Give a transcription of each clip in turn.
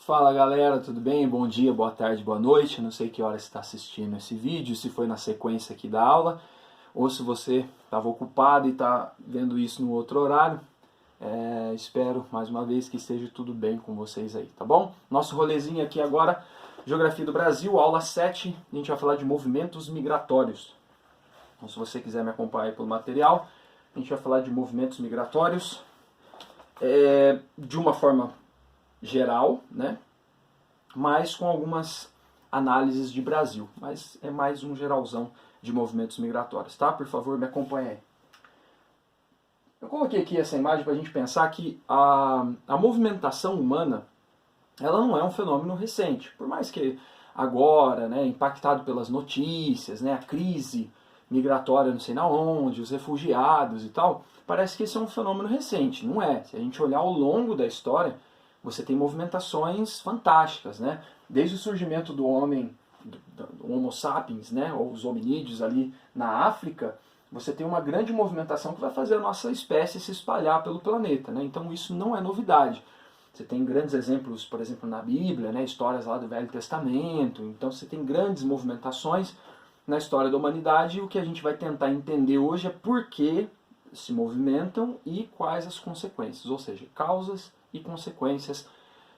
Fala galera, tudo bem? Bom dia, boa tarde, boa noite. Não sei que hora você está assistindo esse vídeo, se foi na sequência aqui da aula, ou se você estava ocupado e está vendo isso no outro horário. Espero, mais uma vez, que esteja tudo bem com vocês aí, tá bom? Nosso rolezinho aqui agora, Geografia do Brasil, aula 7, a gente vai falar de movimentos migratórios. Então, se você quiser me acompanhar pelo material, a gente vai falar de movimentos migratórios de uma forma geral, né? Mas com algumas análises de Brasil. Mas é mais um geralzão de movimentos migratórios, tá? Por favor, me acompanhe aí. Eu coloquei aqui essa imagem para a gente pensar que a movimentação humana, ela não é um fenômeno recente. Por mais que agora, né, impactado pelas notícias, né, a crise migratória não sei na onde, os refugiados e tal, parece que isso é um fenômeno recente. Não é. Se a gente olhar ao longo da história, você tem movimentações fantásticas, né? Desde o surgimento do homem, do Homo sapiens, né, ou os hominídeos ali na África, você tem uma grande movimentação que vai fazer a nossa espécie se espalhar pelo planeta, né? Então isso não é novidade. Você tem grandes exemplos, por exemplo, na Bíblia, né, histórias lá do Velho Testamento. Então você tem grandes movimentações na história da humanidade e o que a gente vai tentar entender hoje é por que se movimentam e quais as consequências, ou seja, causas e consequências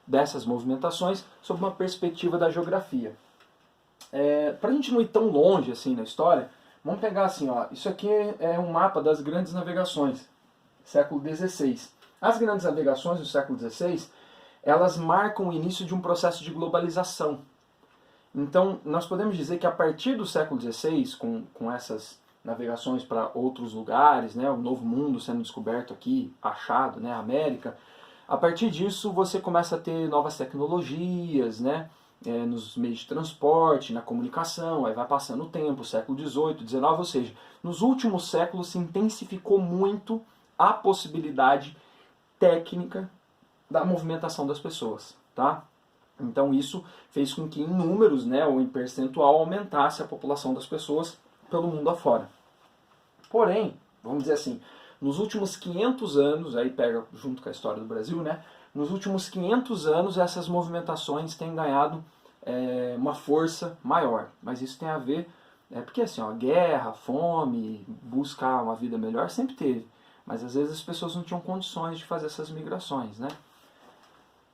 dessas movimentações sob uma perspectiva da geografia. Para a gente não ir tão longe assim na história, vamos pegar assim, ó, isso aqui é um mapa das grandes navegações, século XVI. As grandes navegações do século XVI, elas marcam o início de um processo de globalização. Então, nós podemos dizer que a partir do século XVI, com essas navegações para outros lugares, né, o novo mundo sendo descoberto aqui, achado, né, a América, a partir disso você começa a ter novas tecnologias, né, nos meios de transporte, na comunicação, aí vai passando o tempo, século XVIII, XIX, ou seja, nos últimos séculos se intensificou muito a possibilidade técnica da movimentação das pessoas, tá? Então isso fez com que em números, né, ou em percentual, aumentasse a população das pessoas pelo mundo afora. Porém, vamos dizer assim, nos últimos 500 anos, aí pega junto com a história do Brasil, né, nos últimos 500 anos essas movimentações têm ganhado uma força maior. Mas isso tem a ver, porque assim, ó, guerra, fome, buscar uma vida melhor sempre teve. Mas às vezes as pessoas não tinham condições de fazer essas migrações, né?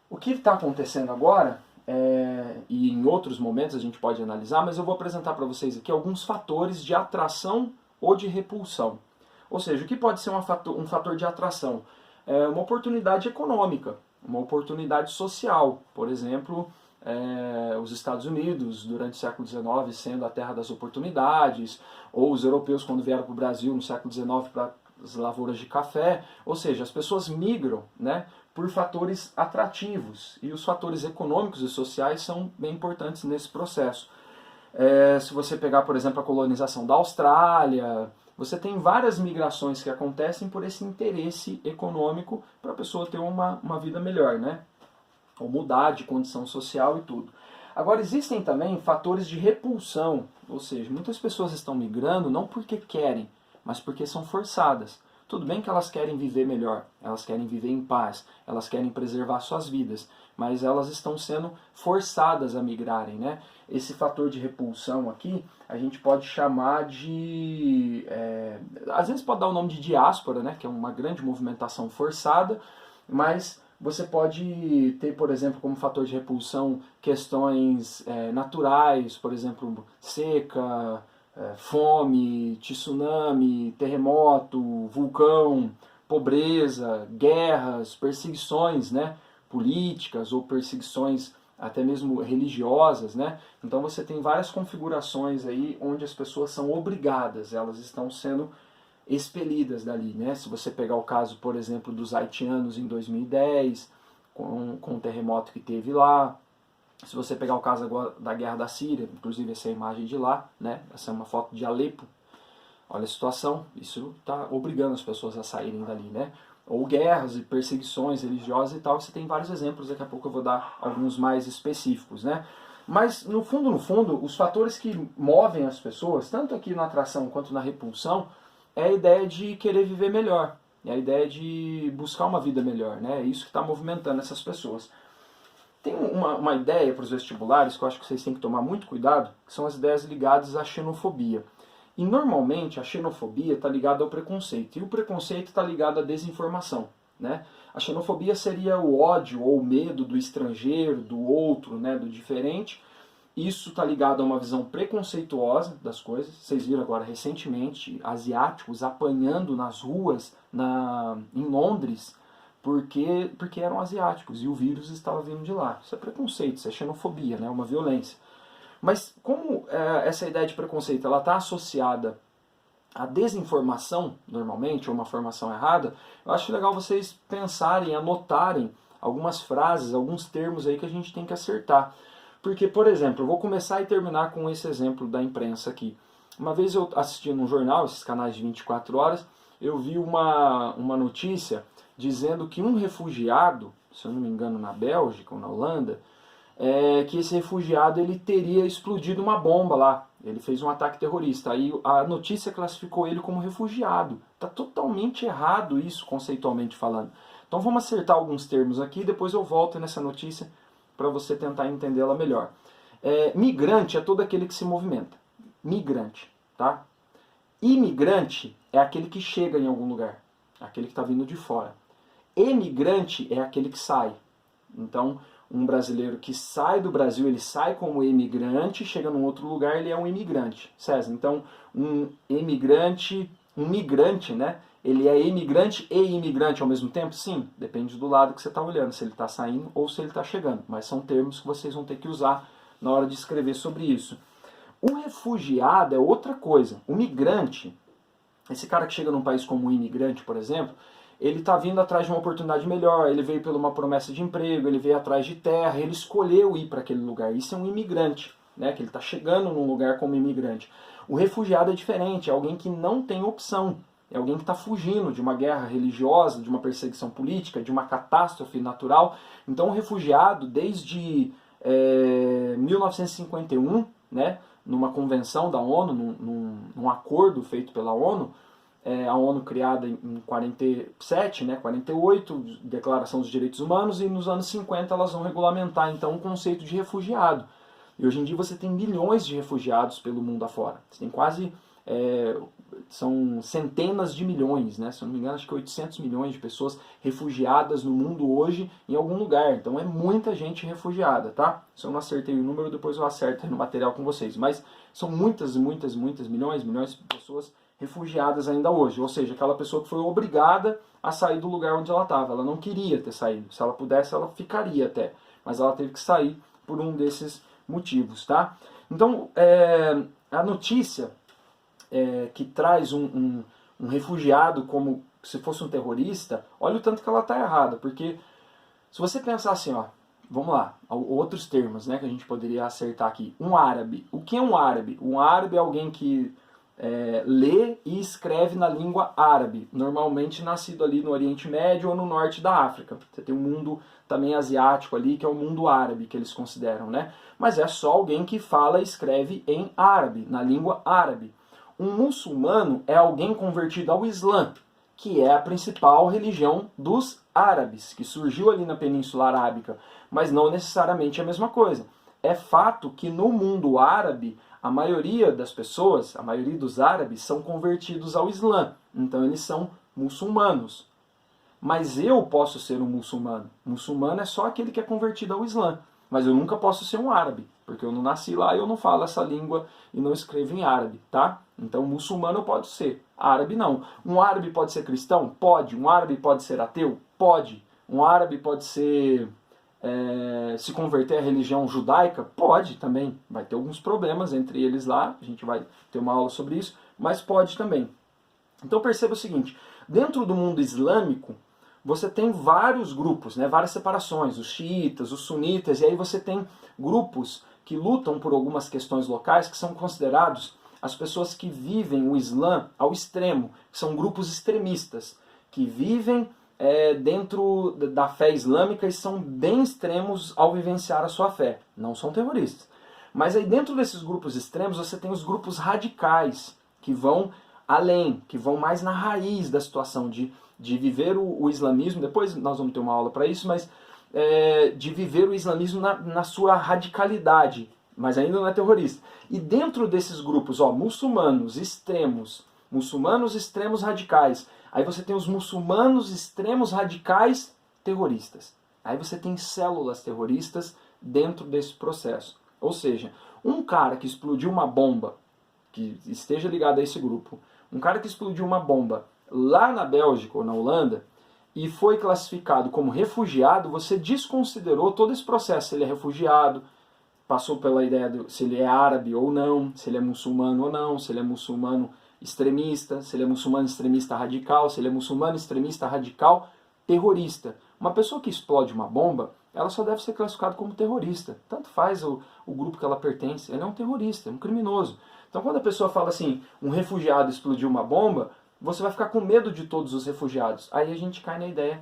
O que está acontecendo agora, e em outros momentos a gente pode analisar, mas eu vou apresentar para vocês aqui alguns fatores de atração ou de repulsão. Ou seja, o que pode ser um fator de atração? Uma oportunidade econômica, uma oportunidade social. Por exemplo, os Estados Unidos, durante o século XIX, sendo a terra das oportunidades, ou os europeus, quando vieram para o Brasil no século XIX para as lavouras de café. Ou seja, as pessoas migram, né, por fatores atrativos. E os fatores econômicos e sociais são bem importantes nesse processo. Se você pegar, por exemplo, a colonização da Austrália, você tem várias migrações que acontecem por esse interesse econômico para a pessoa ter uma vida melhor, né? Ou mudar de condição social e tudo. Agora, existem também fatores de repulsão, ou seja, muitas pessoas estão migrando não porque querem, mas porque são forçadas. Tudo bem que elas querem viver melhor, elas querem viver em paz, elas querem preservar suas vidas, mas elas estão sendo forçadas a migrarem, né? Esse fator de repulsão aqui, a gente pode chamar de... às vezes pode dar o nome de diáspora, né? Que é uma grande movimentação forçada, mas você pode ter, por exemplo, como fator de repulsão questões naturais, por exemplo, seca, fome, tsunami, terremoto, vulcão, pobreza, guerras, perseguições, né, políticas ou perseguições até mesmo religiosas, né? Então você tem várias configurações aí onde as pessoas são obrigadas, elas estão sendo expelidas dali, né? Se você pegar o caso, por exemplo, dos haitianos em 2010, com o terremoto que teve lá. Se você pegar o caso agora da guerra da Síria, inclusive essa é a imagem de lá, né? Essa é uma foto de Alepo. Olha a situação, isso está obrigando as pessoas a saírem dali, né? Ou guerras e perseguições religiosas e tal, você tem vários exemplos, daqui a pouco eu vou dar alguns mais específicos, né? Mas, no fundo, os fatores que movem as pessoas, tanto aqui na atração quanto na repulsão, é a ideia de querer viver melhor, é a ideia de buscar uma vida melhor, né? É isso que está movimentando essas pessoas. Tem uma ideia para os vestibulares que eu acho que vocês têm que tomar muito cuidado, que são as ideias ligadas à xenofobia. E normalmente a xenofobia está ligada ao preconceito, e o preconceito está ligado à desinformação, né? A xenofobia seria o ódio ou o medo do estrangeiro, do outro, né, do diferente. Isso está ligado a uma visão preconceituosa das coisas. Vocês viram agora recentemente asiáticos apanhando nas ruas em Londres porque eram asiáticos e o vírus estava vindo de lá. Isso é preconceito, isso é xenofobia, né, uma violência. Mas como essa ideia de preconceito está associada à desinformação, normalmente, ou uma formação errada, eu acho legal vocês pensarem, anotarem algumas frases, alguns termos aí que a gente tem que acertar. Porque, por exemplo, eu vou começar e terminar com esse exemplo da imprensa aqui. Uma vez eu assisti num jornal, esses canais de 24 horas, eu vi uma notícia dizendo que um refugiado, se eu não me engano na Bélgica ou na Holanda, que esse refugiado ele teria explodido uma bomba lá. Ele fez um ataque terrorista. Aí a notícia classificou ele como refugiado. Está totalmente errado isso, conceitualmente falando. Então vamos acertar alguns termos aqui, depois eu volto nessa notícia para você tentar entendê-la melhor. Migrante é todo aquele que se movimenta. Migrante, tá? Imigrante é aquele que chega em algum lugar, aquele que está vindo de fora. Emigrante é aquele que sai. Então, um brasileiro que sai do Brasil, ele sai como imigrante, chega num outro lugar, ele é um imigrante. César, então, um migrante, né? Ele é imigrante e imigrante ao mesmo tempo? Sim, depende do lado que você está olhando, se ele está saindo ou se ele está chegando. Mas são termos que vocês vão ter que usar na hora de escrever sobre isso. O refugiado é outra coisa. O migrante, esse cara que chega num país como um imigrante, por exemplo, ele está vindo atrás de uma oportunidade melhor, ele veio por uma promessa de emprego, ele veio atrás de terra, ele escolheu ir para aquele lugar. Isso é um imigrante, né? Que ele está chegando num lugar como imigrante. O refugiado é diferente, é alguém que não tem opção. É alguém que está fugindo de uma guerra religiosa, de uma perseguição política, de uma catástrofe natural. Então o refugiado, desde 1951, né, numa convenção da ONU, num acordo feito pela ONU, a ONU criada em 47, né, 48, Declaração dos Direitos Humanos, e nos anos 50 elas vão regulamentar então o conceito de refugiado. E hoje em dia você tem milhões de refugiados pelo mundo afora. Você tem quase... são centenas de milhões, né? Se eu não me engano, acho que 800 milhões de pessoas refugiadas no mundo hoje em algum lugar. Então é muita gente refugiada, tá? Se eu não acertei o número, depois eu acerto no material com vocês. Mas são muitas milhões de pessoas refugiadas ainda hoje. Ou seja, aquela pessoa que foi obrigada a sair do lugar onde ela estava. Ela não queria ter saído. Se ela pudesse, ela ficaria até. Mas ela teve que sair por um desses motivos, tá? Então, a notícia... que traz um refugiado como se fosse um terrorista, olha o tanto que ela está errada, porque se você pensar assim, ó, vamos lá, outros termos, né, que a gente poderia acertar aqui. Um árabe. O que é um árabe? Um árabe é alguém que lê e escreve na língua árabe, normalmente nascido ali no Oriente Médio ou no norte da África. Você tem um mundo também asiático ali, que é o mundo árabe, que eles consideram, né? Mas é só alguém que fala e escreve em árabe, na língua árabe. Um muçulmano é alguém convertido ao Islã, que é a principal religião dos árabes, que surgiu ali na Península Arábica, mas não necessariamente é a mesma coisa. É fato que no mundo árabe, a maioria das pessoas, a maioria dos árabes, são convertidos ao Islã, então eles são muçulmanos. Mas eu posso ser um muçulmano. Muçulmano é só aquele que é convertido ao Islã. Mas eu nunca posso ser um árabe, porque eu não nasci lá e eu não falo essa língua e não escrevo em árabe, tá? Então muçulmano pode ser, árabe não. Um árabe pode ser cristão? Pode. Um árabe pode ser ateu? Pode. Um árabe pode ser... se converter à religião judaica? Pode também. Vai ter alguns problemas entre eles lá, a gente vai ter uma aula sobre isso, mas pode também. Então perceba o seguinte, dentro do mundo islâmico, você tem vários grupos, né, várias separações, os xiitas, os sunitas, e aí você tem grupos que lutam por algumas questões locais que são considerados as pessoas que vivem o Islã ao extremo, que são grupos extremistas, que vivem dentro da fé islâmica e são bem extremos ao vivenciar a sua fé. Não são terroristas. Mas aí dentro desses grupos extremos você tem os grupos radicais, que vão além, que vão mais na raiz da situação de viver o islamismo. Depois nós vamos ter uma aula para isso, mas de viver o islamismo na sua radicalidade, mas ainda não é terrorista. E dentro desses grupos, muçulmanos extremos radicais, aí você tem os muçulmanos extremos radicais terroristas. Aí você tem células terroristas dentro desse processo. Ou seja, um cara que explodiu uma bomba, que esteja ligado a esse grupo, um cara que explodiu uma bomba lá na Bélgica ou na Holanda e foi classificado como refugiado, você desconsiderou todo esse processo. Se ele é refugiado, passou pela ideia de se ele é árabe ou não, se ele é muçulmano ou não, se ele é muçulmano extremista, se ele é muçulmano extremista radical, se ele é muçulmano extremista radical terrorista. Uma pessoa que explode uma bomba, ela só deve ser classificada como terrorista. Tanto faz o grupo que ela pertence, ele é um terrorista, é um criminoso. Então quando a pessoa fala assim, um refugiado explodiu uma bomba, você vai ficar com medo de todos os refugiados. Aí a gente cai na ideia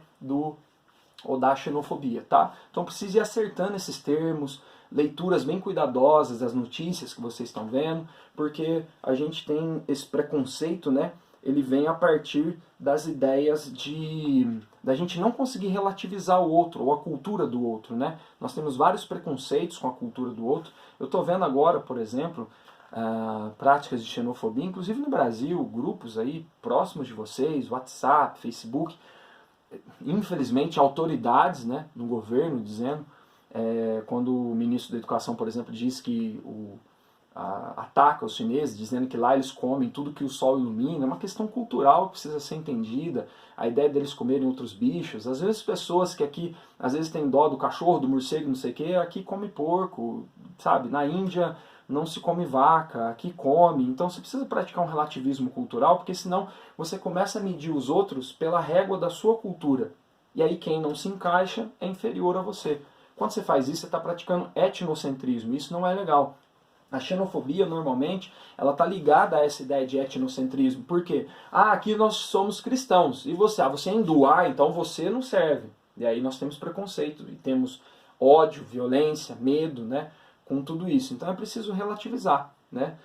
da xenofobia, tá? Então precisa ir acertando esses termos, leituras bem cuidadosas das notícias que vocês estão vendo, porque a gente tem esse preconceito, né? Ele vem a partir das ideias da gente não conseguir relativizar o outro, ou a cultura do outro, né? Nós temos vários preconceitos com a cultura do outro. Eu estou vendo agora, por exemplo, práticas de xenofobia, inclusive no Brasil, grupos aí próximos de vocês, WhatsApp, Facebook, infelizmente autoridades, né, no governo dizendo, quando o ministro da Educação, por exemplo, diz que ataca os chineses, dizendo que lá eles comem tudo que o sol ilumina, é uma questão cultural que precisa ser entendida, a ideia deles comerem outros bichos. Às vezes pessoas que aqui, às vezes têm dó do cachorro, do morcego, não sei o que, aqui come porco, sabe? Na Índia não se come vaca, aqui come. Então você precisa praticar um relativismo cultural, porque senão você começa a medir os outros pela régua da sua cultura. E aí quem não se encaixa é inferior a você. Quando você faz isso, você está praticando etnocentrismo. Isso não é legal. A xenofobia, normalmente, ela está ligada a essa ideia de etnocentrismo. Por quê? Aqui nós somos cristãos. E você? Você é hindu. Então você não serve. E aí nós temos preconceito. E temos ódio, violência, medo, né? Com tudo isso. Então é preciso relativizar, né?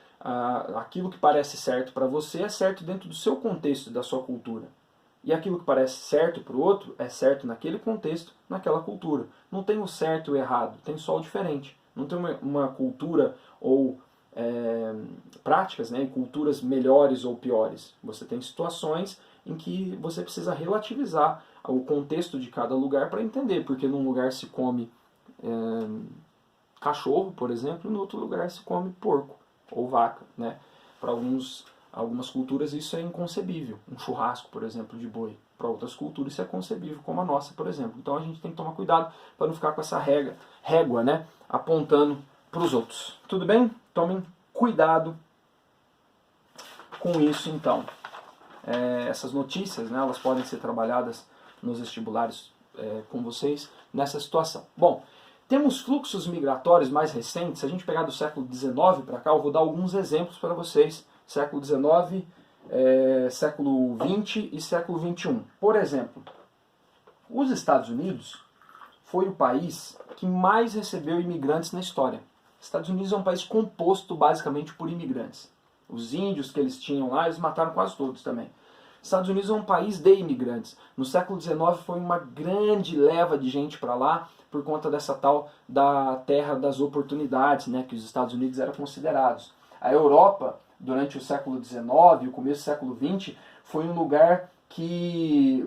Aquilo que parece certo para você é certo dentro do seu contexto, da sua cultura. E aquilo que parece certo para o outro é certo naquele contexto, naquela cultura. Não tem o certo e o errado, tem só o diferente. Não tem uma cultura ou práticas, né, culturas melhores ou piores. Você tem situações em que você precisa relativizar o contexto de cada lugar para entender, porque num lugar se come cachorro, por exemplo, e no outro lugar se come porco ou vaca, né? Para algumas culturas isso é inconcebível. Um churrasco, por exemplo, de boi. Para outras culturas isso é concebível, como a nossa, por exemplo. Então a gente tem que tomar cuidado para não ficar com essa régua, né, apontando para os outros. Tudo bem? Tomem cuidado com isso, então. Essas notícias, né, elas podem ser trabalhadas nos vestibulares com vocês nessa situação. Bom, temos fluxos migratórios mais recentes. Se a gente pegar do século XIX para cá, eu vou dar alguns exemplos para vocês. Século XIX, século XX e século XXI. Por exemplo, os Estados Unidos foi o país que mais recebeu imigrantes na história. Os Estados Unidos é um país composto basicamente por imigrantes. Os índios que eles tinham lá, eles mataram quase todos também. Os Estados Unidos é um país de imigrantes. No século XIX foi uma grande leva de gente para lá por conta dessa tal da terra das oportunidades, né, que os Estados Unidos eram considerados. A Europa, durante o século XIX e o começo do século XX, foi um lugar que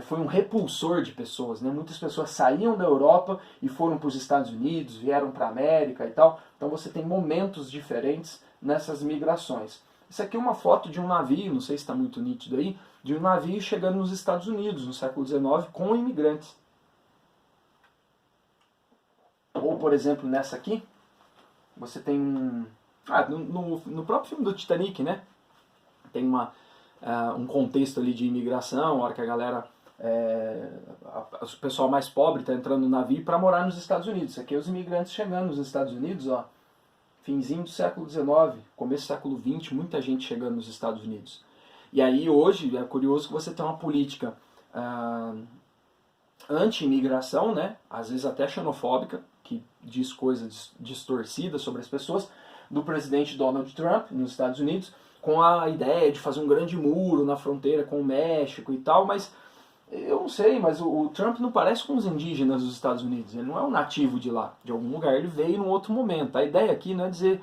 foi um repulsor de pessoas, né? Muitas pessoas saíam da Europa e foram para os Estados Unidos, vieram para a América e tal. Então você tem momentos diferentes nessas migrações. Isso aqui é uma foto de um navio, não sei se está muito nítido aí, de um navio chegando nos Estados Unidos no século XIX com imigrantes. Ou, por exemplo, nessa aqui, você tem no próprio filme do Titanic, né? Tem um contexto ali de imigração, a hora que a galera, o pessoal mais pobre está entrando no navio para morar nos Estados Unidos. Isso aqui é os imigrantes chegando nos Estados Unidos, ó, finzinho do século XIX, começo do século XX, muita gente chegando nos Estados Unidos. E aí hoje é curioso que você tem uma política anti-imigração, né? Às vezes até xenofóbica, que diz coisas distorcidas sobre as pessoas, do presidente Donald Trump nos Estados Unidos, com a ideia de fazer um grande muro na fronteira com o México e tal, mas Eu não sei, mas o Trump não parece com os indígenas dos Estados Unidos. Ele não é um nativo de lá, de algum lugar. Ele veio num outro momento. A ideia aqui não é dizer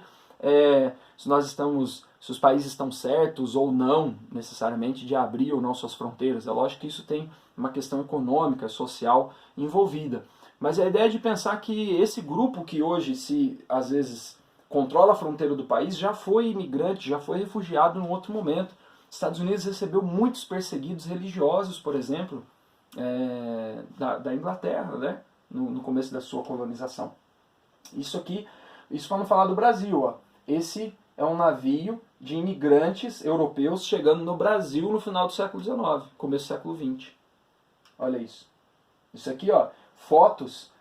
se os países estão certos ou não, necessariamente, de abrir ou não suas fronteiras. É lógico que isso tem uma questão econômica, social envolvida. Mas a ideia é de pensar que esse grupo que hoje, às vezes, controla a fronteira do país, já foi imigrante, já foi refugiado em um outro momento. Os Estados Unidos recebeu muitos perseguidos religiosos, por exemplo, da Inglaterra, né? No começo da sua colonização. Isso para não falar do Brasil, ó. Esse é um navio de imigrantes europeus chegando no Brasil no final do século XIX, começo do século XX. Olha isso. Isso aqui, ó, fotos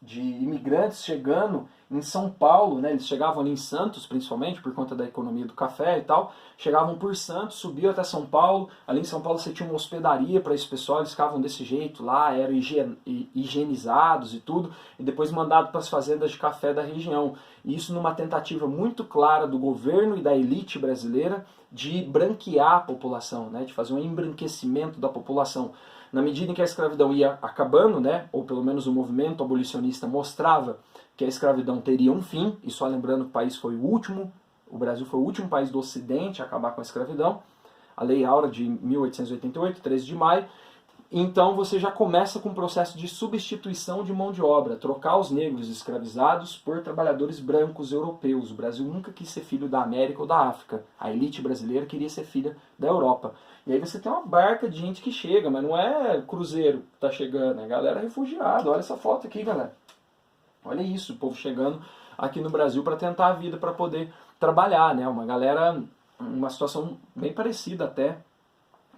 de imigrantes chegando em São Paulo, né? Eles chegavam ali em Santos, principalmente, por conta da economia do café e tal. Chegavam por Santos, subiam até São Paulo. Ali em São Paulo você tinha uma hospedaria para esse pessoal, eles ficavam desse jeito lá, eram higienizados e tudo, e depois mandados para as fazendas de café da região. E isso numa tentativa muito clara do governo e da elite brasileira de branquear a população, né? De fazer um embranquecimento da população. Na medida em que a escravidão ia acabando, né, ou pelo menos o movimento abolicionista mostrava que a escravidão teria um fim, e só lembrando que o Brasil foi o último país do Ocidente a acabar com a escravidão, a Lei Áurea de 1888, 13 de maio, então você já começa com um processo de substituição de mão de obra, trocar os negros escravizados por trabalhadores brancos europeus. O Brasil nunca quis ser filho da América ou da África. A elite brasileira queria ser filha da Europa. E aí você tem uma barca de gente que chega, mas não é cruzeiro que está chegando, é galera refugiada. Olha essa foto aqui, galera. Olha isso, o povo chegando aqui no Brasil para tentar a vida, para poder trabalhar, né? Uma galera, uma situação bem parecida até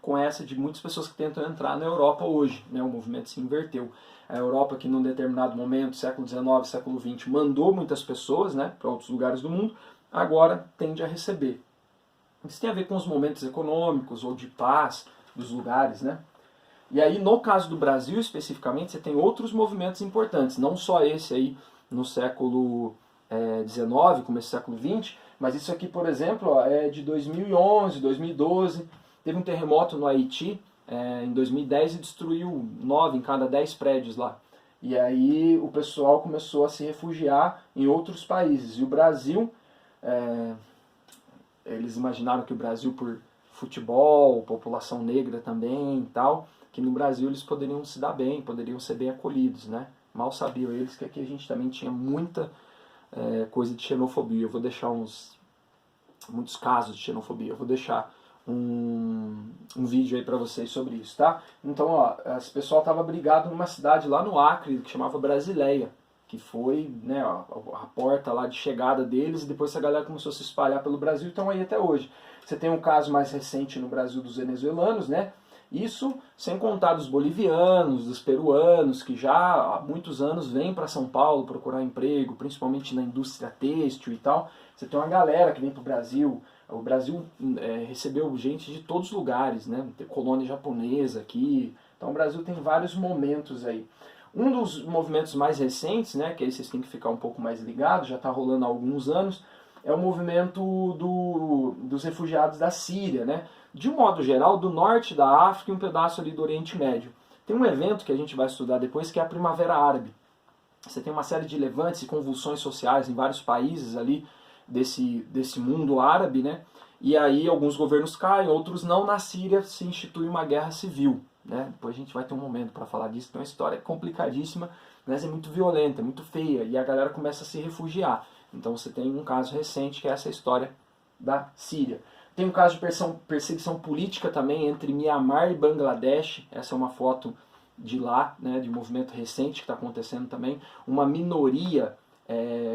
com essa de muitas pessoas que tentam entrar na Europa hoje, né? O movimento se inverteu. A Europa, que num determinado momento, século XIX, século XX, mandou muitas pessoas, né, para outros lugares do mundo, agora tende a receber. Isso tem a ver com os momentos econômicos ou de paz dos lugares, né? E aí, no caso do Brasil, especificamente, você tem outros movimentos importantes, não só esse aí no século XIX, começo do século XX, mas isso aqui, por exemplo, ó, é de 2011, 2012, teve um terremoto no Haiti em 2010 e destruiu 9 em cada 10 prédios lá. E aí o pessoal começou a se refugiar em outros países. E o Brasil, eles imaginaram que o Brasil, por futebol, população negra também e tal, que no Brasil eles poderiam se dar bem, poderiam ser bem acolhidos, né? Mal sabiam eles que aqui a gente também tinha muita coisa de xenofobia. Eu vou deixar muitos casos de xenofobia. Eu vou deixar um vídeo aí pra vocês sobre isso, tá? Então, ó, esse pessoal tava brigado numa cidade lá no Acre, que chamava Brasileia, que foi, né, a porta lá de chegada deles, e depois essa galera começou a se espalhar pelo Brasil e estão aí até hoje. Você tem um caso mais recente no Brasil dos venezuelanos, né? Isso sem contar dos bolivianos, dos peruanos, que já há muitos anos vêm para São Paulo procurar emprego, principalmente na indústria têxtil e tal. Você tem uma galera que vem para o Brasil. O Brasil recebeu gente de todos os lugares, né? Tem colônia japonesa aqui. Então o Brasil tem vários momentos aí. Um dos movimentos mais recentes, né, que aí vocês têm que ficar um pouco mais ligados, já está rolando há alguns anos, é o movimento dos refugiados da Síria, né? De um modo geral, do norte da África e um pedaço ali do Oriente Médio. Tem um evento que a gente vai estudar depois, que é a Primavera Árabe. Você tem uma série de levantes e convulsões sociais em vários países ali desse mundo árabe, né? E aí alguns governos caem, outros não. Na Síria se institui uma guerra civil, né? Depois a gente vai ter um momento para falar disso, tem uma história complicadíssima, mas é muito violenta, é muito feia, e a galera começa a se refugiar. Então você tem um caso recente, que é essa história da Síria. Tem um caso de perseguição política também entre Mianmar e Bangladesh. Essa é uma foto de lá, né, de um movimento recente que está acontecendo também. Uma minoria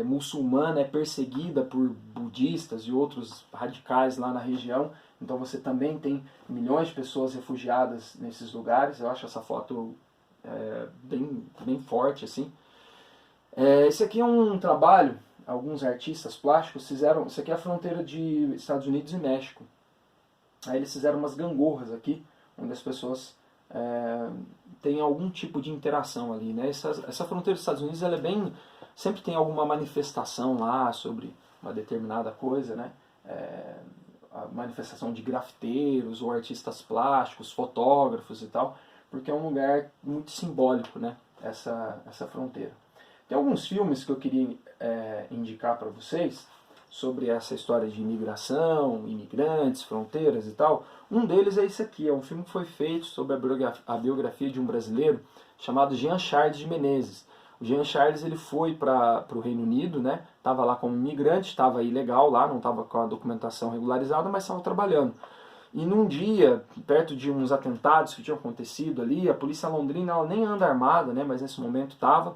muçulmana é perseguida por budistas e outros radicais lá na região. Então você também tem milhões de pessoas refugiadas nesses lugares. Eu acho essa foto bem forte, assim. Esse aqui é um trabalho, alguns artistas plásticos fizeram. Isso aqui é a fronteira de Estados Unidos e México. Aí eles fizeram umas gangorras aqui, onde as pessoas têm algum tipo de interação ali, né? Essa fronteira dos Estados Unidos, ela é sempre tem alguma manifestação lá sobre uma determinada coisa, né? a manifestação de grafiteiros ou artistas plásticos, fotógrafos e tal, porque é um lugar muito simbólico, né, essa fronteira. Tem alguns filmes que eu queria indicar para vocês sobre essa história de imigração, imigrantes, fronteiras e tal. Um deles é esse aqui, é um filme que foi feito sobre a biografia de um brasileiro chamado Jean Charles de Menezes. O Jean Charles ele foi para o Reino Unido, né? Estava lá como imigrante, estava ilegal lá, não estava com a documentação regularizada, mas estava trabalhando. E num dia, perto de uns atentados que tinham acontecido ali, a polícia londrina ela nem anda armada, né? Mas nesse momento estava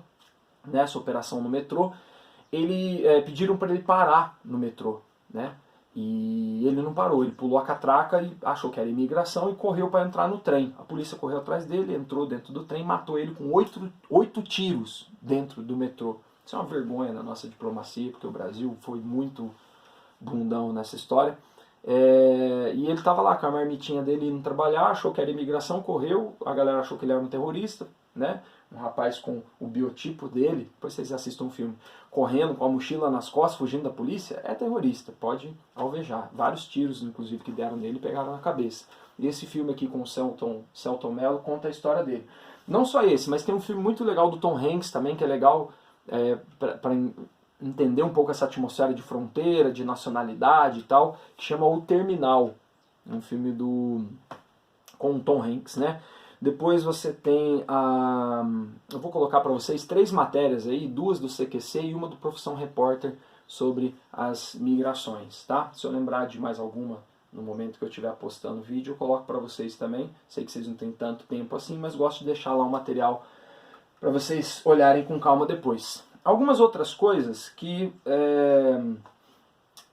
nessa operação no metrô. Pediram para ele parar no metrô, né? E ele não parou, ele pulou a catraca e achou que era imigração e correu para entrar no trem. A polícia correu atrás dele, entrou dentro do trem, matou ele com 8 tiros dentro do metrô. Isso é uma vergonha na nossa diplomacia, porque o Brasil foi muito bundão nessa história. E ele estava lá com a marmitinha dele indo trabalhar, achou que era imigração, correu, a galera achou que ele era um terrorista, né? Um rapaz com o biotipo dele, depois vocês assistam um filme, correndo com a mochila nas costas, fugindo da polícia, é terrorista, pode alvejar. Vários tiros, inclusive, que deram nele, pegaram na cabeça. E esse filme aqui com o Selton Mello conta a história dele. Não só esse, mas tem um filme muito legal do Tom Hanks também, que é legal para entender um pouco essa atmosfera de fronteira, de nacionalidade e tal, que chama O Terminal, um filme com o Tom Hanks, né? Depois você tem eu vou colocar para vocês 3 matérias aí, 2 do CQC e uma do Profissão Repórter sobre as migrações, tá? Se eu lembrar de mais alguma no momento que eu estiver postando o vídeo, eu coloco para vocês também. Sei que vocês não têm tanto tempo assim, mas gosto de deixar lá um material para vocês olharem com calma depois. Algumas outras coisas que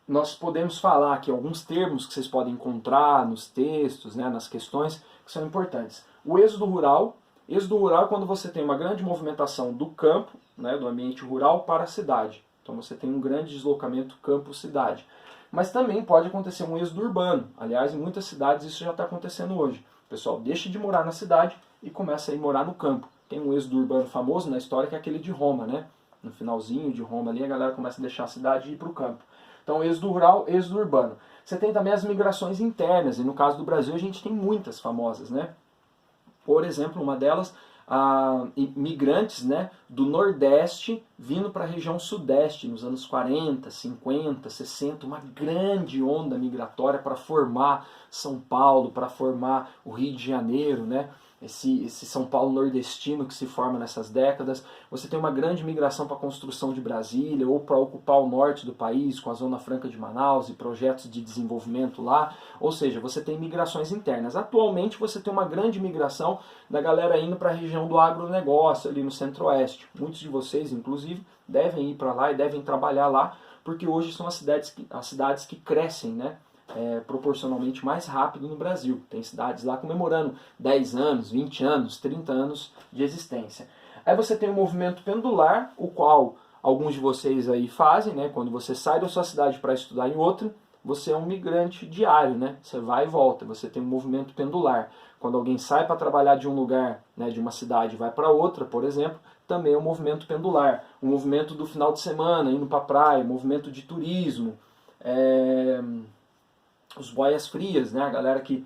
nós podemos falar aqui, alguns termos que vocês podem encontrar nos textos, né, nas questões, que são importantes. O êxodo rural é quando você tem uma grande movimentação do campo, né, do ambiente rural, para a cidade. Então você tem um grande deslocamento campo-cidade. Mas também pode acontecer um êxodo urbano. Aliás, em muitas cidades isso já está acontecendo hoje. O pessoal deixa de morar na cidade e começa a ir morar no campo. Tem um êxodo urbano famoso na história que é aquele de Roma, né? No finalzinho de Roma ali a galera começa a deixar a cidade e ir para o campo. Então êxodo rural, êxodo urbano. Você tem também as migrações internas, e no caso do Brasil a gente tem muitas famosas, né? Por exemplo, uma delas, migrantes, né, do Nordeste vindo para a região Sudeste nos anos 40, 50, 60, uma grande onda migratória para formar São Paulo, para formar o Rio de Janeiro, né? Esse São Paulo nordestino que se forma nessas décadas. Você tem uma grande migração para a construção de Brasília ou para ocupar o norte do país com a Zona Franca de Manaus e projetos de desenvolvimento lá. Ou seja, você tem migrações internas. Atualmente você tem uma grande migração da galera indo para a região do agronegócio, ali no centro-oeste. Muitos de vocês, inclusive, devem ir para lá e devem trabalhar lá, porque hoje são as cidades que crescem, né? Proporcionalmente mais rápido no Brasil. Tem cidades lá comemorando 10 anos, 20 anos, 30 anos de existência. Aí você tem o movimento pendular, o qual alguns de vocês aí fazem, né? Quando você sai da sua cidade para estudar em outra, você é um migrante diário, né? Você vai e volta, você tem um movimento pendular. Quando alguém sai para trabalhar de um lugar, né, de uma cidade e vai para outra, por exemplo, também é um movimento pendular. O movimento do final de semana, indo para a praia, movimento de turismo, os boias frias, né? A galera que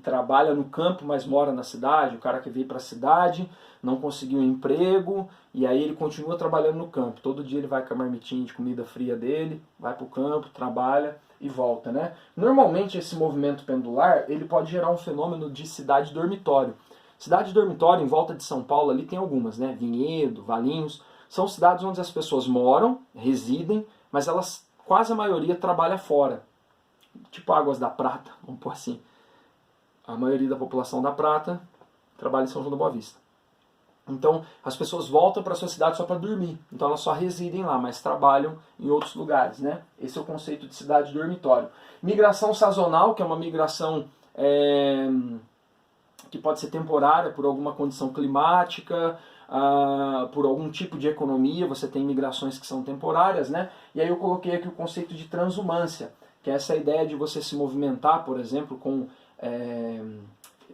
trabalha no campo, mas mora na cidade, o cara que veio para a cidade, não conseguiu um emprego, e aí ele continua trabalhando no campo. Todo dia ele vai com a marmitinha de comida fria dele, vai para o campo, trabalha e volta, né? Normalmente esse movimento pendular, ele pode gerar um fenômeno de cidade dormitório. Cidade dormitório, em volta de São Paulo, ali tem algumas, né? Vinhedo, Valinhos, são cidades onde as pessoas moram, residem, mas elas, quase a maioria, trabalha fora. Tipo Águas da Prata, vamos pôr assim. A maioria da população da Prata trabalha em São João da Boa Vista. Então, as pessoas voltam para a sua cidade só para dormir. Então, elas só residem lá, mas trabalham em outros lugares, né? Esse é o conceito de cidade dormitório. Migração sazonal, que é uma migração que pode ser temporária por alguma condição climática, por algum tipo de economia. Você tem migrações que são temporárias, né? E aí eu coloquei aqui o conceito de transumância, que é essa ideia de você se movimentar, por exemplo, com...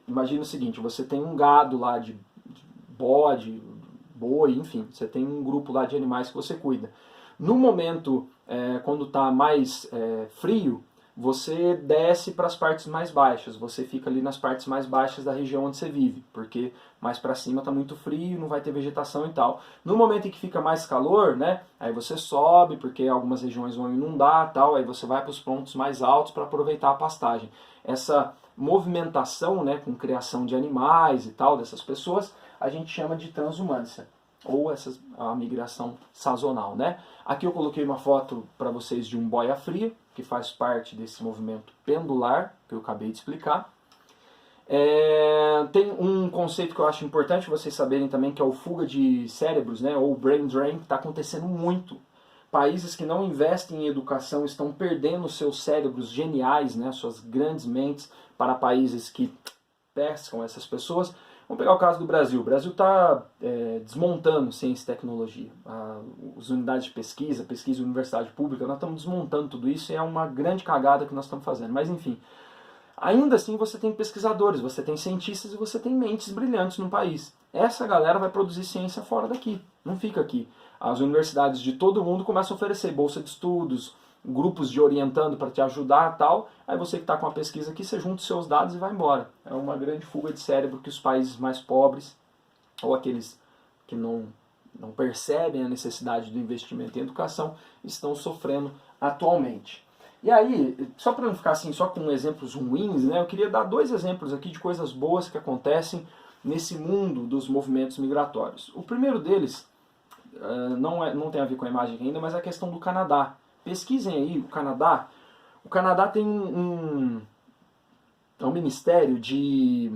imagina o seguinte, você tem um gado lá de bode, boi, enfim, você tem um grupo lá de animais que você cuida. No momento, quando está mais frio, você desce para as partes mais baixas, você fica ali nas partes mais baixas da região onde você vive, porque mais para cima está muito frio, não vai ter vegetação e tal. No momento em que fica mais calor, né, aí você sobe, porque algumas regiões vão inundar, tal, aí você vai para os pontos mais altos para aproveitar a pastagem. Essa movimentação, né, com criação de animais e tal, dessas pessoas, a gente chama de transhumância, ou a migração sazonal, né? Aqui eu coloquei uma foto para vocês de um boia fria, que faz parte desse movimento pendular, que eu acabei de explicar. Tem um conceito que eu acho importante vocês saberem também, que é o fuga de cérebros, né, ou brain drain, que está acontecendo muito. Países que não investem em educação estão perdendo seus cérebros geniais, né, suas grandes mentes, para países que pescam essas pessoas. Vamos pegar o caso do Brasil. O Brasil está desmontando ciência e tecnologia. As unidades de pesquisa, pesquisa e universidade pública, nós estamos desmontando tudo isso e é uma grande cagada que nós estamos fazendo. Mas enfim, ainda assim você tem pesquisadores, você tem cientistas e você tem mentes brilhantes no país. Essa galera vai produzir ciência fora daqui, não fica aqui. As universidades de todo mundo começam a oferecer bolsa de estudos, grupos de orientando para te ajudar e tal, aí você que está com a pesquisa aqui, você junta os seus dados e vai embora. É uma grande fuga de cérebro que os países mais pobres, ou aqueles que não percebem a necessidade do investimento em educação, estão sofrendo atualmente. E aí, só para não ficar assim só com exemplos ruins, né, eu queria dar 2 exemplos aqui de coisas boas que acontecem nesse mundo dos movimentos migratórios. O primeiro deles, não tem a ver com a imagem ainda, mas é a questão do Canadá. Pesquisem aí o Canadá. O Canadá tem um ministério de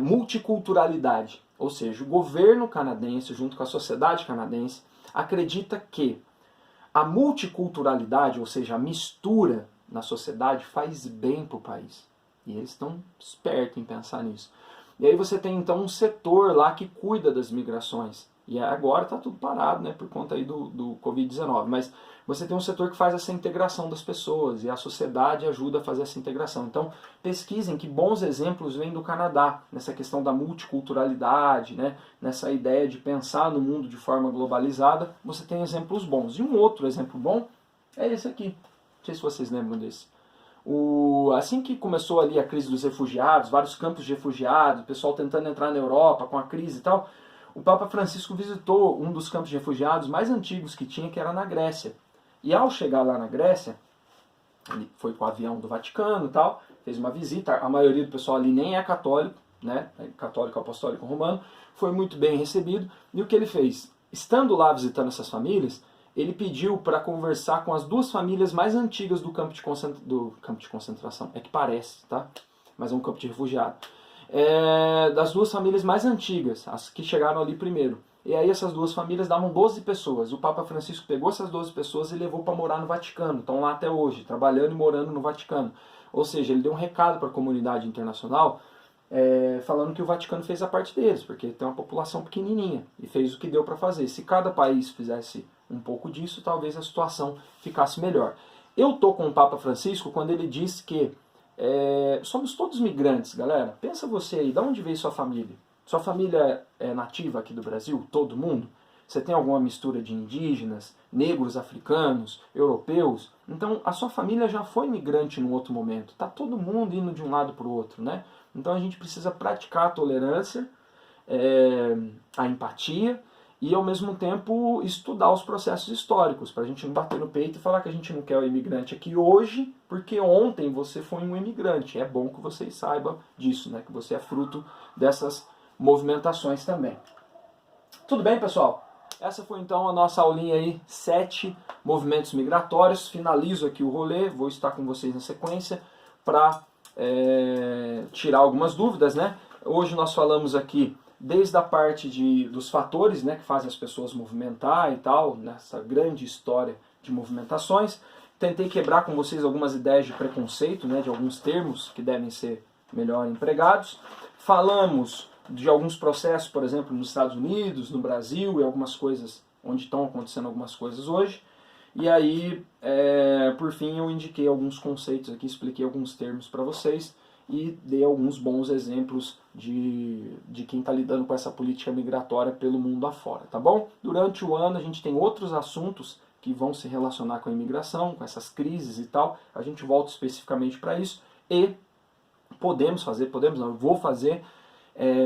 multiculturalidade. Ou seja, o governo canadense, junto com a sociedade canadense, acredita que a multiculturalidade, ou seja, a mistura na sociedade, faz bem para o país. E eles estão espertos em pensar nisso. E aí você tem então um setor lá que cuida das migrações. E agora está tudo parado, né, por conta aí do Covid-19. Mas você tem um setor que faz essa integração das pessoas e a sociedade ajuda a fazer essa integração. Então pesquisem que bons exemplos vêm do Canadá, nessa questão da multiculturalidade, né, nessa ideia de pensar no mundo de forma globalizada. Você tem exemplos bons. E um outro exemplo bom é esse aqui. Não sei se vocês lembram desse. Assim que começou ali a crise dos refugiados, vários campos de refugiados, o pessoal tentando entrar na Europa com a crise e tal, o Papa Francisco visitou um dos campos de refugiados mais antigos que tinha, que era na Grécia. E ao chegar lá na Grécia, ele foi com o avião do Vaticano e tal, fez uma visita, a maioria do pessoal ali nem é católico, né, é católico apostólico romano, foi muito bem recebido, e o que ele fez? Estando lá visitando essas famílias, ele pediu para conversar com as 2 famílias mais antigas do campo de concentração, é que parece, tá? Mas é um campo de refugiado. Das 2 famílias mais antigas, as que chegaram ali primeiro. E aí essas 2 famílias davam 12 pessoas. O Papa Francisco pegou essas 12 pessoas e levou para morar no Vaticano. Estão lá até hoje, trabalhando e morando no Vaticano. Ou seja, ele deu um recado para a comunidade internacional, falando que o Vaticano fez a parte deles, porque tem uma população pequenininha e fez o que deu para fazer. Se cada país fizesse um pouco disso, talvez a situação ficasse melhor. Eu tô com o Papa Francisco quando ele diz que somos todos migrantes, galera. Pensa você aí, de onde veio sua família? Sua família é nativa aqui do Brasil? Todo mundo? Você tem alguma mistura de indígenas, negros, africanos, europeus? Então a sua família já foi migrante num outro momento. Tá todo mundo indo de um lado para o outro, né? Então a gente precisa praticar a tolerância, a empatia e ao mesmo tempo estudar os processos históricos, para a gente não bater no peito e falar que a gente não quer o imigrante aqui hoje, porque ontem você foi um imigrante. É bom que vocês saibam disso, né? Que você é fruto dessas movimentações também. Tudo bem, pessoal? Essa foi então a nossa aulinha aí, 7 movimentos migratórios. Finalizo aqui o rolê, vou estar com vocês na sequência para tirar algumas dúvidas, né? Hoje nós falamos aqui desde a parte dos fatores, né, que fazem as pessoas movimentar e tal, nessa grande história de movimentações. Tentei quebrar com vocês algumas ideias de preconceito, né, de alguns termos que devem ser melhor empregados. Falamos de alguns processos, por exemplo, nos Estados Unidos, no Brasil e algumas coisas onde estão acontecendo algumas coisas hoje. E aí, por fim, eu indiquei alguns conceitos aqui, expliquei alguns termos para vocês e dei alguns bons exemplos de quem está lidando com essa política migratória pelo mundo afora, tá bom? Durante o ano a gente tem outros assuntos que vão se relacionar com a imigração, com essas crises e tal. A gente volta especificamente para isso e eu vou fazer,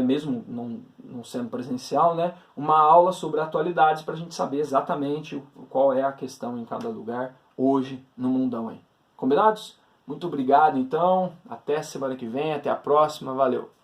mesmo não sendo presencial, né, uma aula sobre atualidades para a gente saber exatamente qual é a questão em cada lugar hoje no mundão aí. Combinados? Muito obrigado então, até semana que vem, até a próxima, valeu!